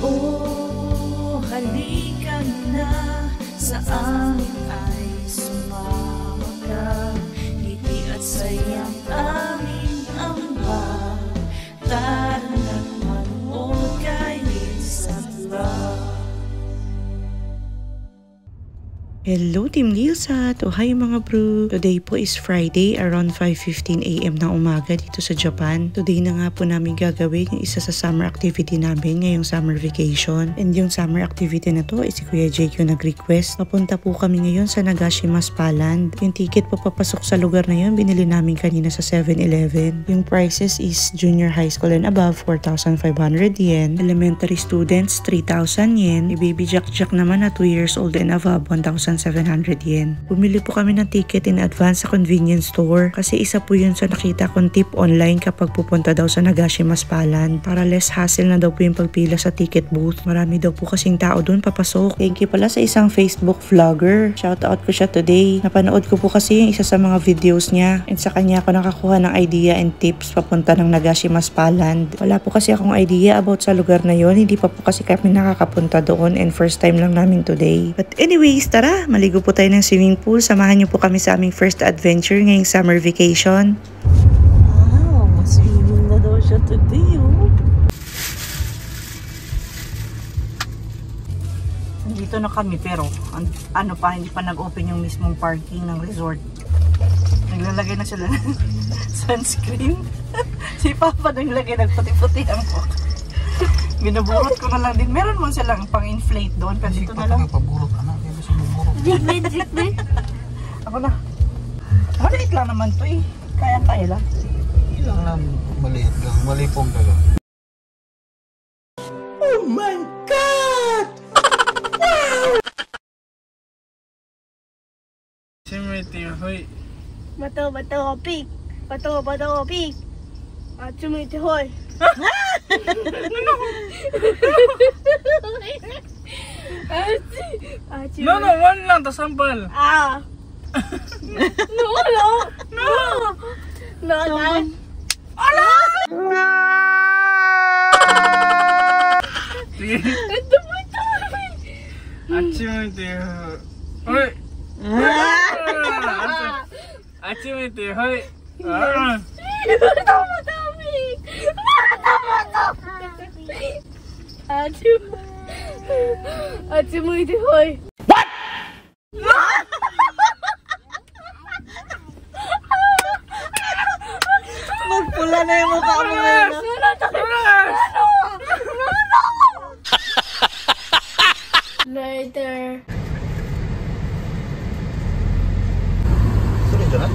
Oh, halika na sa amin ay sumama ka. Ngiti at sayang aming ambag. Tara na't manood kay Lisa Vlog. Hello Team Lilsat! Ohay mga bro! Today po is Friday around 5:15 AM ng umaga dito sa Japan. Today na nga po namin gagawin yung isa sa summer activity namin ngayong summer vacation. And yung summer activity na to is si Kuya Jake yung nag-request. Papunta po kami ngayon sa Nagashimas Paland. Yung ticket po papasok sa lugar na yun binili namin kanina sa 7-Eleven. Yung prices is junior high school and above 4,500 yen. Elementary students 3,000 yen. Baby Jack naman na 2 years old and above 1,700 yen. Bumili po kami ng ticket in advance sa convenience store kasi isa po yun sa nakita kong tip online kapag pupunta daw sa Nagashimas Paland para less hassle na daw po yung pagpila sa ticket booth. Marami daw po kasing tao doon papasok. Thank you pala sa isang Facebook vlogger. Shout out ko siya today. Napanood ko po kasi yung isa sa mga videos niya and sa kanya ako nakakuha ng idea and tips papunta ng Nagashimas Paland. Wala po kasi akong idea about sa lugar na yon. Hindi pa po kasi kami nakakapunta doon and first time lang namin today. But anyways, tara! Maligo po tayo ng swimming pool. Samahan niyo po kami sa aming first adventure ngayong summer vacation. Wow, swimming na daw siya today, oh. Nandito na kami pero ano pa, hindi pa nag-open yung mismong parking ng resort. Naglalagay na sila ng sunscreen. Si Papa naglagay ng puti-puti ang buhok. Binaburot ko na lang din. Meron man silang pang-inflate doon pero dito na lang. Paburot, anak. Jig. Ako na. Maliit lang naman to eh. Kaya lang. Ilang lang maliit lang. Malipong daga. Oh my God! Simiti, hoy. Bato, pig. Bato, pig. Sumiti, hoy. No, one lang, to sample. No. Sige. Achimiti, hoy. Achimiti, hoy. Sumiti, hoy. Magpula na yung mukha mo ngayon. Later. Sulit dyan,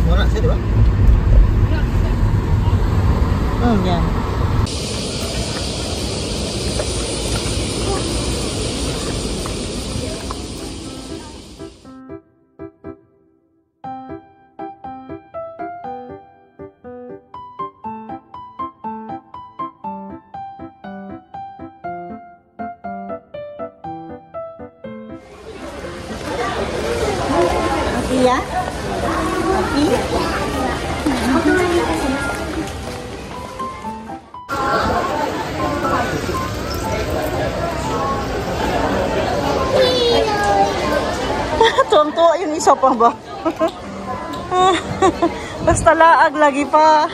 wala siya, di ba? Yan. Iya? Tuwang-tuwa yung isa pa ba? Basta laag lagi pa.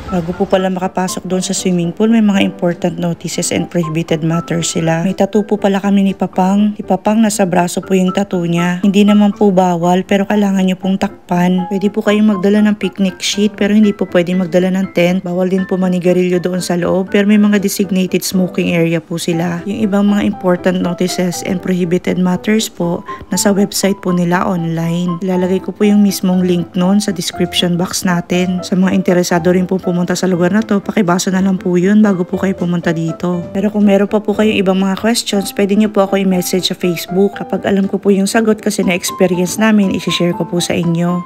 Bago po pala makapasok doon sa swimming pool, may mga important notices and prohibited matters sila. May tattoo po pala kami ni Papang. Si Papang nasa braso po yung tattoo niya. Hindi naman po bawal pero kailangan nyo pong takpan. Pwede po kayong magdala ng picnic sheet pero hindi po pwede magdala ng tent. Bawal din po manigarilyo doon sa loob pero may mga designated smoking area po sila. Yung ibang mga important notices and prohibited matters po, nasa website po nila online. Ilalagay ko po yung mismong link noon sa description box natin. Sa mga interesado rin po pumunta sa lugar na to, pakibasa na lang po yun bago po kayo pumunta dito. Pero kung meron pa po kayong ibang mga questions, pwede nyo po ako i-message sa Facebook. Kapag alam ko po yung sagot kasi na-experience namin, i-share ko po sa inyo.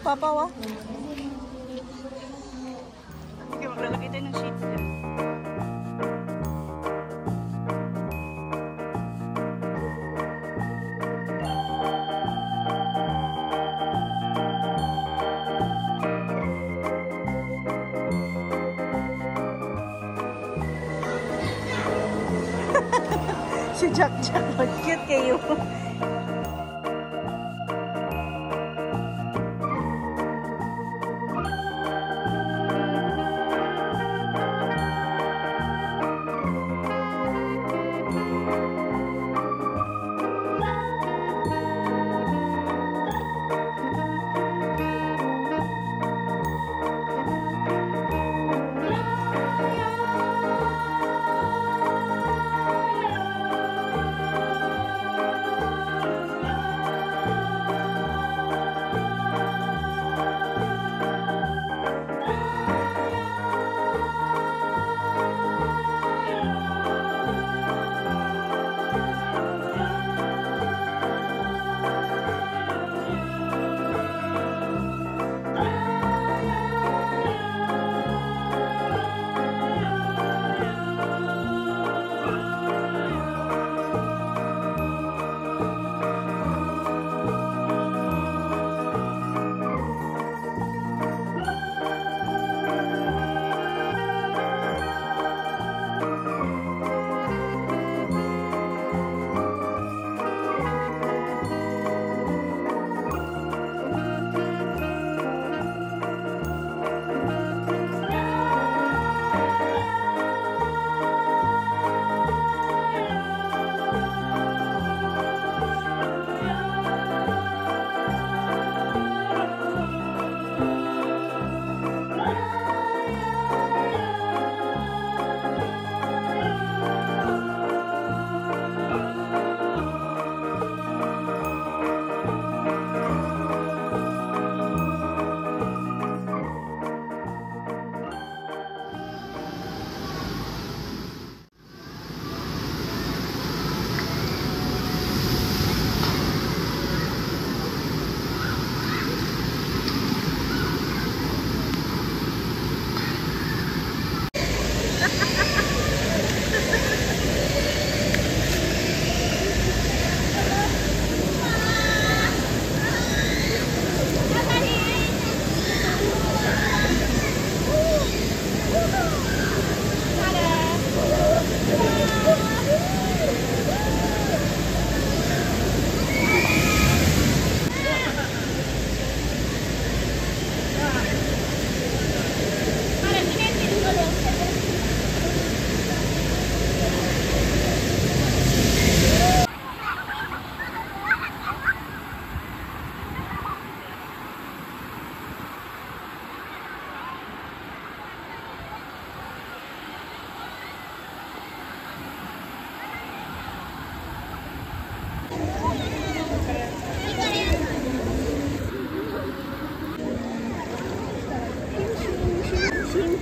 Papa, wa? Sige, maglalagay tayo ng sheets dyan. Si Jack, cute kayo.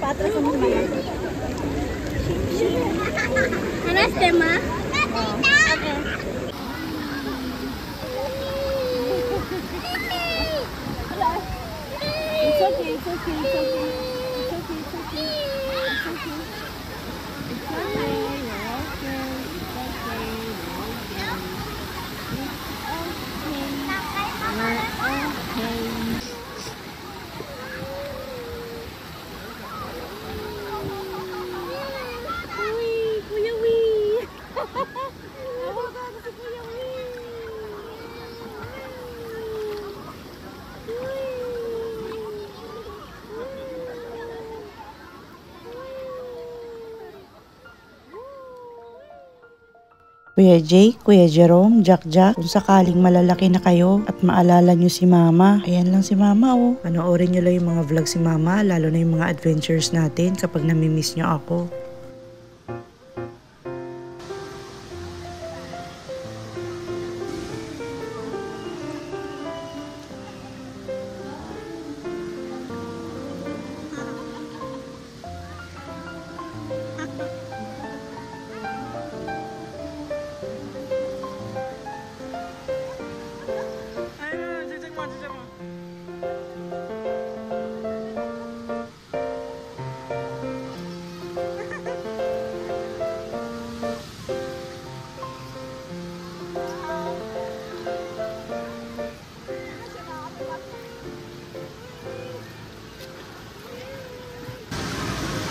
Patras ang mga. Ano ang tema? Okay. It's okay, it's okay, it's okay. It's okay, it's okay. It's okay. It's okay. It's okay. You're okay. It's okay. You're okay. Kuya Jake, Kuya Jerome, Jack, kung sakaling malalaki na kayo at maalala nyo si Mama, ayan lang si Mama oh. Panoorin nyo lang yung mga vlog si Mama, lalo na yung mga adventures natin kapag namimiss nyo ako.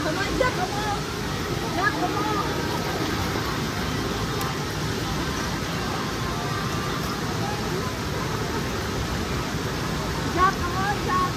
Come on, Jack, come on. Jack, come on. Jack, come on, Jack.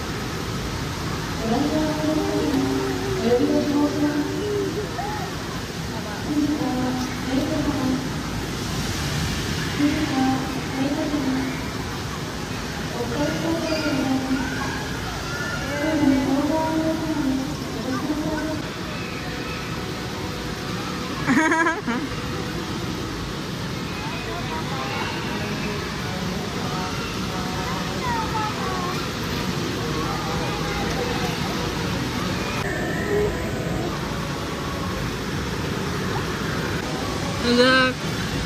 Look.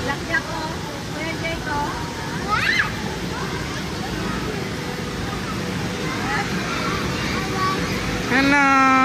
Jack, Jack, oh. Kuya Jake, oh. Hello.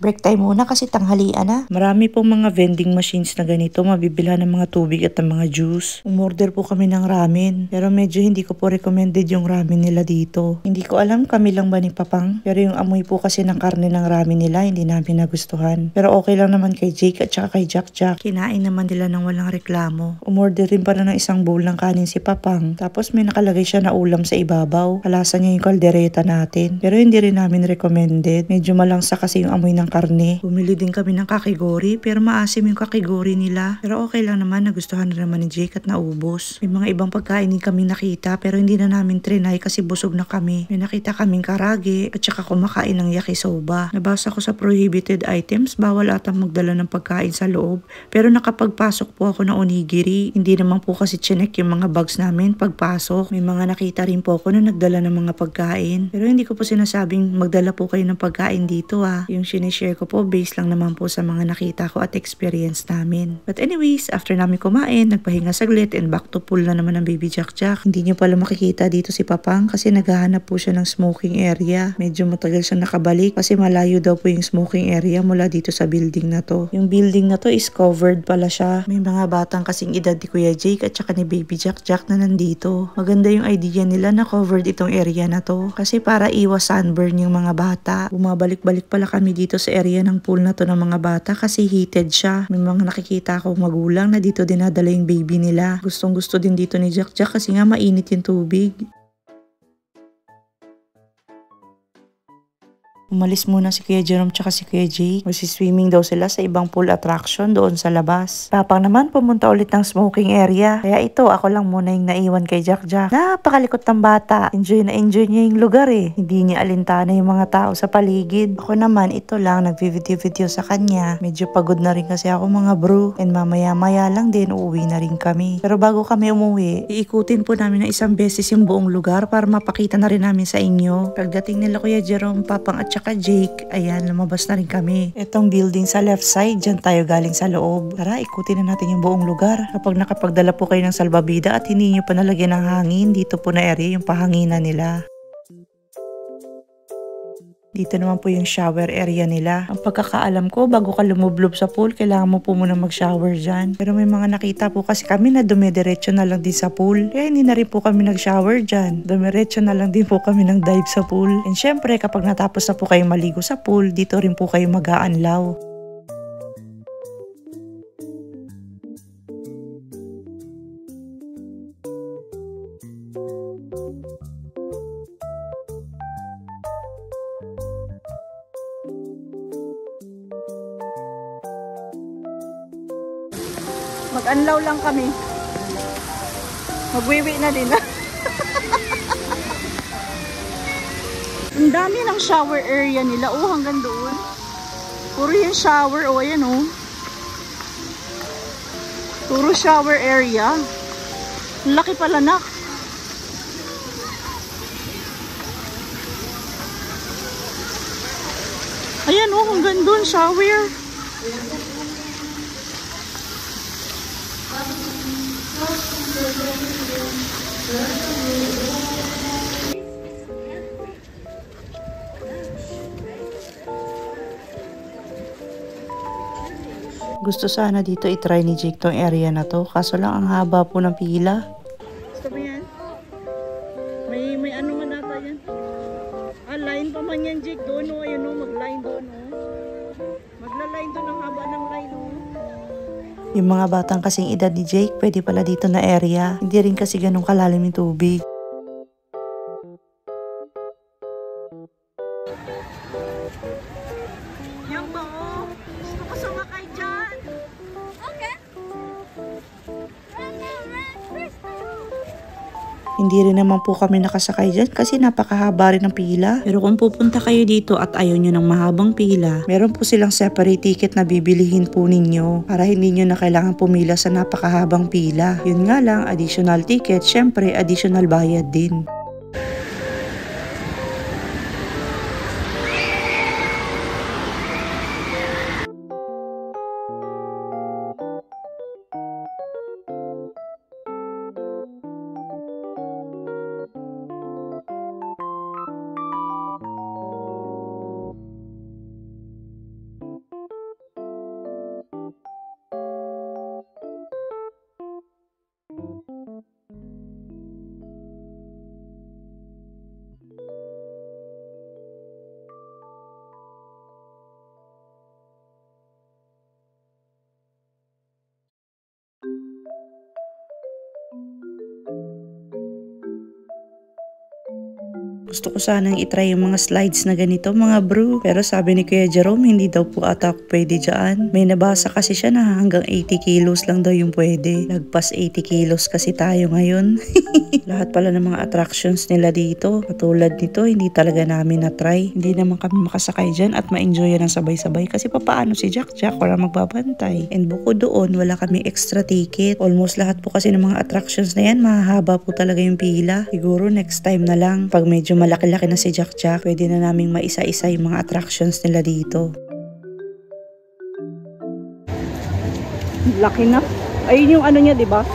Break time muna kasi tanghalian na. Marami pong mga vending machines na ganito. Mabibilhan ng mga tubig at ng mga juice. Umorder po kami ng ramen. Pero medyo hindi ko po recommended yung ramen nila dito. Hindi ko alam kami lang ba ni Papang. Pero yung amoy po kasi ng karne ng ramen nila hindi namin nagustuhan. Pero okay lang naman kay Jake at saka kay Jack Jack. Kinain naman nila ng walang reklamo. Umorder rin pala ng isang bowl ng kanin si Papang. Tapos may nakalagay siya na ulam sa ibabaw. Kalasa niya yung kaldereta natin. Pero hindi rin namin recommended. Medyo malangsa kasi yung amoy ng karne. Bumili din kami ng kakigori pero maasim yung kakigori nila. Pero okay lang naman, nagustuhan na naman ni Jake at naubos. May mga ibang pagkain din kaming nakita pero hindi na namin trinay kasi busog na kami. May nakita kaming karage at saka kumakain ng yakisoba. Nabasa ko sa prohibited items, bawal atang magdala ng pagkain sa loob. Pero nakapagpasok po ako ng onigiri. Hindi naman po kasi chinek yung mga bags namin pagpasok. May mga nakita rin po ako na nagdala ng mga pagkain. Pero hindi ko po sinasabing magdala po kayo ng pagkain dito Yung sinishare ko po based lang naman po sa mga nakita ko at experience namin. But anyways, after namin kumain, nagpahinga saglit and back to pool na naman ng baby Jack Jack. Hindi nyo pala makikita dito si Papang kasi naghahanap po siya ng smoking area. Medyo matagal siya nakabalik kasi malayo daw po yung smoking area mula dito sa building na to. Yung building na to is covered pala siya. May mga batang kasing edad ni Kuya Jake at saka ni baby Jack Jack na nandito. Maganda yung idea nila na covered itong area na to kasi para iwas sunburn yung mga bata. Bumabalik-balik pala kami dito sa area ng pool na to ng mga bata kasi heated siya. May mga nakikita akong magulang na dito dinadala yung baby nila. Gustong gusto din dito ni Jack Jack kasi nga mainit yung tubig. Umalis muna si Kuya Jerome tsaka si Kuya Jake. Magsiswimming daw sila sa ibang pool attraction doon sa labas. Papang naman pumunta ulit ng smoking area. Kaya ito, ako lang muna yung naiwan kay Jack Jack. Napakalikot ng bata. Enjoy na enjoy niya yung lugar Hindi niya alintana yung mga tao sa paligid. Ako naman, ito lang, nagvi-video sa kanya. Medyo pagod na rin kasi ako mga bro. And mamaya-maya lang din, uuwi na rin kami. Pero bago kami umuwi, iikutin po namin ng isang beses yung buong lugar para mapakita na rin namin sa inyo. Pagdating nila Kuya Jerome, Papang at Jake, ayan, lumabas na rin kami. Itong building sa left side, dyan tayo galing sa loob. Tara, ikutin na natin yung buong lugar. Kapag nakapagdala po kayo ng salbabida at hindi nyo pa nalagyan ng hangin, dito po na area yung pahanginan nila. Dito naman po yung shower area nila. Ang pagkakaalam ko, bago ka lumublob sa pool, kailangan mo po muna mag-shower dyan. Pero may mga nakita po kasi kami na dumidiretso na lang din sa pool. Kaya hindi na rin po kami nag-shower dyan. Dumiretso na lang din po kami ng dive sa pool. And syempre, kapag natapos na po kayong maligo sa pool, dito rin po kayo mag-aanlaw. Mag-anlaw lang kami. Magwiwi na din. Ang dami ng shower area nila. Oh, hanggang doon. Puro yung shower. Oh, ayan oh. Puro shower area. Ang laki pala nak. Ayan oh, hanggang doon shower. Gusto sana dito i-try ni Jake tong area na to, kaso lang ang haba po ng pila. Gusto mo yan? May ano man nata yan. Ah, line pa man yan Jake doon oh. Ayan oh, mag-line doon oh. Magla-line doon, ang haba ng line oh. Yung mga batang kasing edad ni Jake, pwede pala dito na area. Hindi rin kasi ganun kalalim yung tubig. Yan ba oh? Gusto ko sumakay dyan. Okay. Hindi rin naman po kami nakasakay dyan kasi napakahaba rin ng pila. Pero kung pupunta kayo dito at ayaw nyo ng mahabang pila, meron po silang separate ticket na bibilihin po ninyo para hindi nyo na kailangan pumila sa napakahabang pila. Yun nga lang, additional ticket, syempre additional bayad din. Gusto ko sanang itry yung mga slides na ganito mga bro. Pero sabi ni Kuya Jerome, hindi daw po ata pwede dyan. May nabasa kasi siya na hanggang 80 kilos lang daw yung pwede. Lagpas 80 kilos kasi tayo ngayon. Lahat pala ng mga attractions nila dito. Katulad nito, hindi talaga namin na-try. Hindi naman kami makasakay dyan at ma-enjoy ng sabay-sabay. Kasi papaano si Jack wala magbabantay. And bukod doon, wala kami extra ticket. Almost lahat po kasi ng mga attractions na yan, mahahaba po talaga yung pila. Siguro next time na lang, pag medyo malaki-laki na si Jack, pwede na naming maisa-isa yung mga attractions nila dito. Laki na. Ayun yung ano niya, di ba?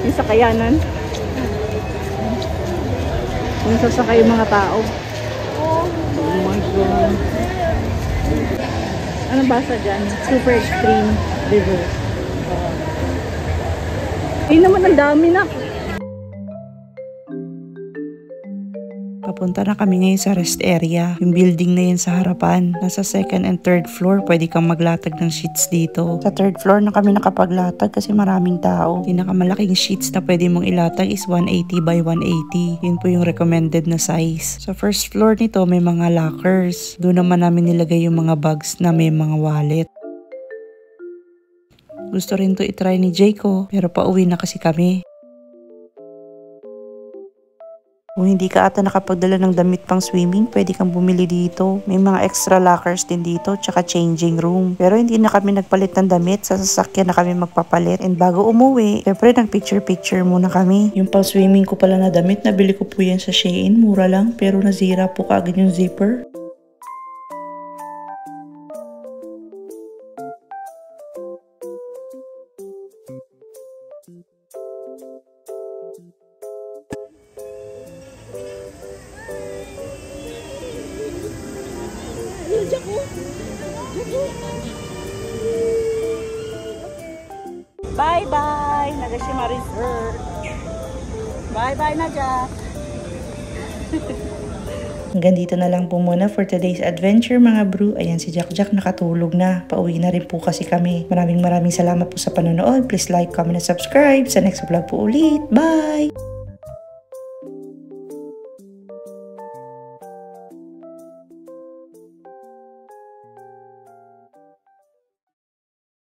Yung sakayanan. Yung sasakay yung mga tao. Oh my God. Ano basa dyan? Super extreme level. Ayun naman, ang dami na. Papunta na kami ngayon sa rest area. Yung building na yun sa harapan. Nasa 2nd and 3rd floor. Pwede kang maglatag ng sheets dito. Sa 3rd floor na kami nakapaglatag kasi maraming tao. Pinakamalaking sheets na pwede mong ilatag is 180 by 180. Yun po yung recommended na size. Sa 1st floor nito may mga lockers. Doon naman namin nilagay yung mga bags na may mga wallet. Gusto rin to itry ni Jayco pero pauwi na kasi kami. Kung hindi ka ata nakapagdala ng damit pang swimming, pwede kang bumili dito. May mga extra lockers din dito, tsaka changing room. Pero hindi na kami nagpalit ng damit, sa sasakyan na kami magpapalit. And bago umuwi, syempre nag-picture-picture muna kami. Yung pang swimming ko pala na damit, nabili ko po yan sa Shein, mura lang. Pero nasira po kaagad yung zipper. Bye-bye, Nagashima Resort. Bye-bye na Jack. Hanggang dito na lang po muna for today's adventure mga bro. Ayan si Jack nakatulog na. Pauwi na rin po kasi kami. Maraming salamat po sa panonood. Please like, comment, and subscribe. Sa next vlog po ulit. Bye!